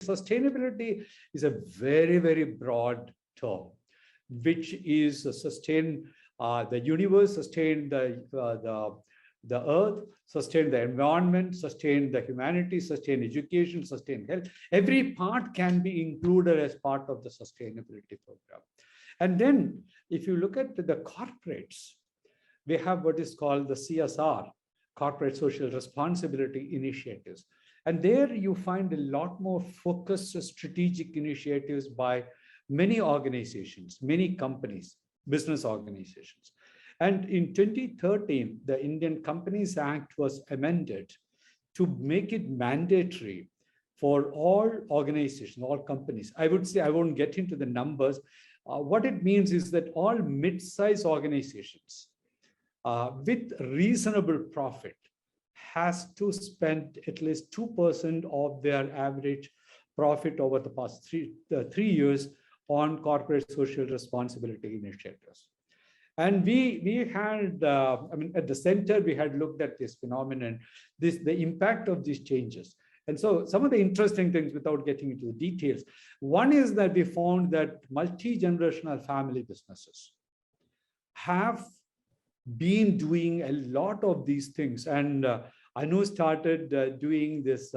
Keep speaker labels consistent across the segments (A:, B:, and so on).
A: sustainability is a very, very broad term, which is sustain the universe, sustain the earth, sustain the environment, sustain the humanity, sustain education, sustain health. Every part can be included as part of the sustainability program. And then if you look at the corporates, we have what is called the CSR, corporate social responsibility initiatives. And there you find a lot more focused strategic initiatives by many organizations, many companies, business organizations. And in 2013, the Indian Companies Act was amended to make it mandatory for all organizations, all companies. I would say, I won't get into the numbers. What it means is that all mid-size organizations with reasonable profit has to spend at least 2% of their average profit over the past three years on corporate social responsibility initiatives. And we had, at the center, we had looked at this phenomenon, the impact of these changes. And so some of the interesting things, without getting into the details, one is that we found that multi-generational family businesses have been doing a lot of these things. And Anu started doing this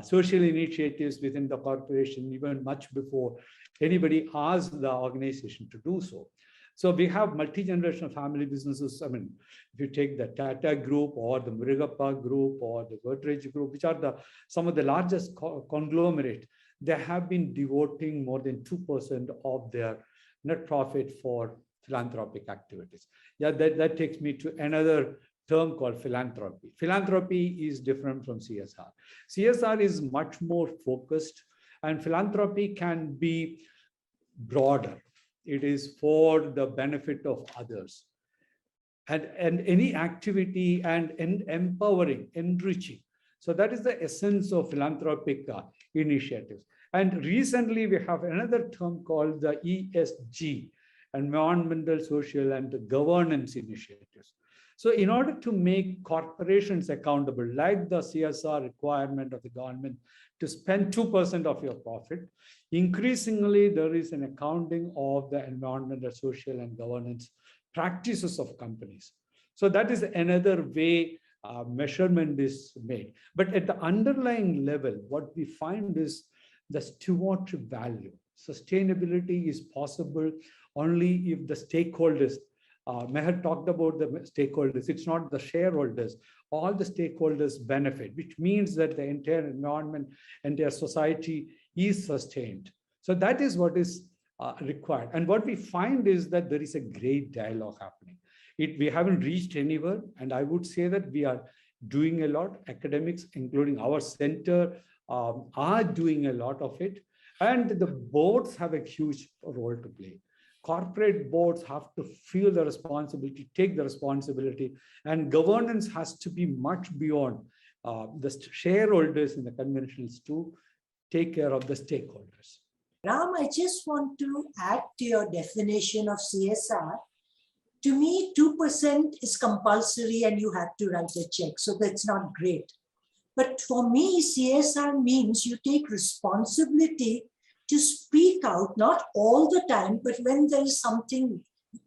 A: social initiatives within the corporation even much before anybody asked the organization to do so. So we have multi-generational family businesses. I mean, if you take the Tata Group or the Murugappa Group or the Godrej Group, which are some of the largest conglomerate, they have been devoting more than 2% of their net profit for philanthropic activities. Yeah, that takes me to another term called philanthropy. Philanthropy is different from CSR. CSR is much more focused, and philanthropy can be broader. It is for the benefit of others. And any activity and empowering, enriching. So that is the essence of philanthropic initiatives. And recently we have another term called the ESG, environmental, social, and governance initiatives. So in order to make corporations accountable, like the CSR requirement of the government to spend 2% of your profit, increasingly there is an accounting of the environmental, social, and governance practices of companies. So that is another way measurement is made. But at the underlying level, what we find is the stewardship value. Sustainability is possible only if the stakeholders, Meher talked about the stakeholders, it's not the shareholders, all the stakeholders benefit, which means that the entire environment, entire society is sustained. So that is what is required. And what we find is that there is a great dialogue happening. We haven't reached anywhere, and I would say that we are doing a lot. Academics, including our center, are doing a lot of it. And the boards have a huge role to play. Corporate boards have to feel the responsibility, take the responsibility, and governance has to be much beyond the shareholders in the conventionals to take care of the stakeholders.
B: Ram, I just want to add to your definition of CSR. To me, 2% is compulsory and you have to write a check, so that's not great. But for me, CSR means you take responsibility to speak out, not all the time, but when there is something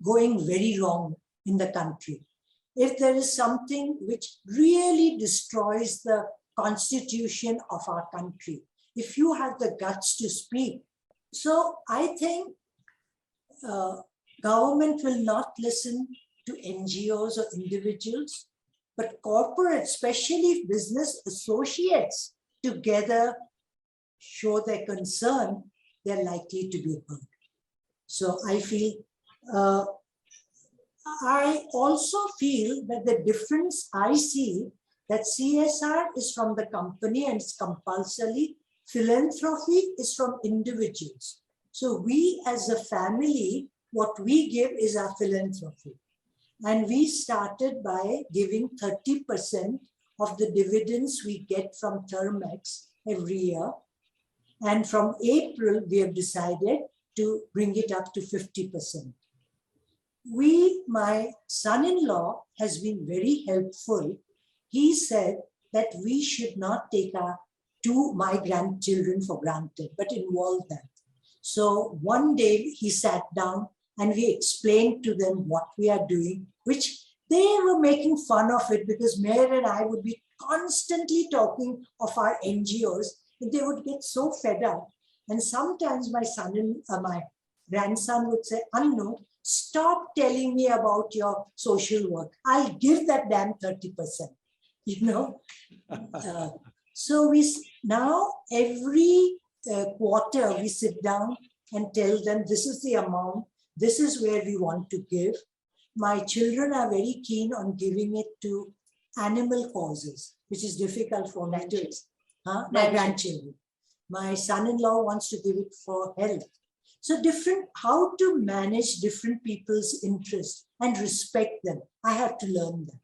B: going very wrong in the country. If there is something which really destroys the constitution of our country, if you have the guts to speak. So I think government will not listen to NGOs or individuals, but corporate, especially business associates, together show their concern, they're likely to be heard. So I feel, I also feel that the difference I see that CSR is from the company and it's compulsory, philanthropy is from individuals. So we as a family, what we give is our philanthropy. And we started by giving 30% of the dividends we get from Thermax every year. And from April, we have decided to bring it up to 50%. My son-in-law has been very helpful. He said that we should not take our my grandchildren for granted, but involve them. So one day he sat down and we explained to them what we are doing, which they were making fun of it because Mayor and I would be constantly talking of our NGOs, and they would get so fed up. And sometimes my grandson would say, Annu, stop telling me about your social work. I'll give that damn 30%, you know. So now every quarter we sit down and tell them this is the amount, this is where we want to give. My children are very keen on giving it to animal causes, which is difficult for me to. My grandchildren. My son-in-law wants to give it for health. So how to manage different people's interests and respect them. I have to learn them.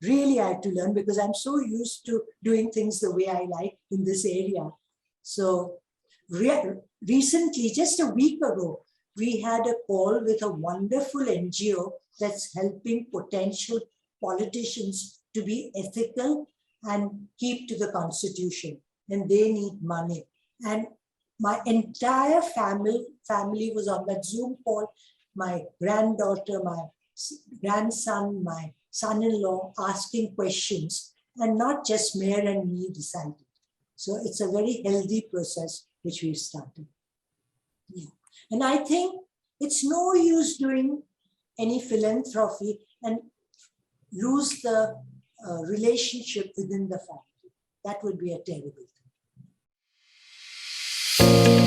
B: Really, I have to learn because I'm so used to doing things the way I like in this area. So recently, just a week ago, we had a call with a wonderful NGO that's helping potential politicians to be ethical and keep to the Constitution. And they need money. And my entire family was on that Zoom call. My granddaughter, my grandson, my son-in-law asking questions, and not just Mayor and me decided. So it's a very healthy process which we've started. Yeah. And I think it's no use doing any philanthropy and lose the relationship within the family. That would be a terrible thing.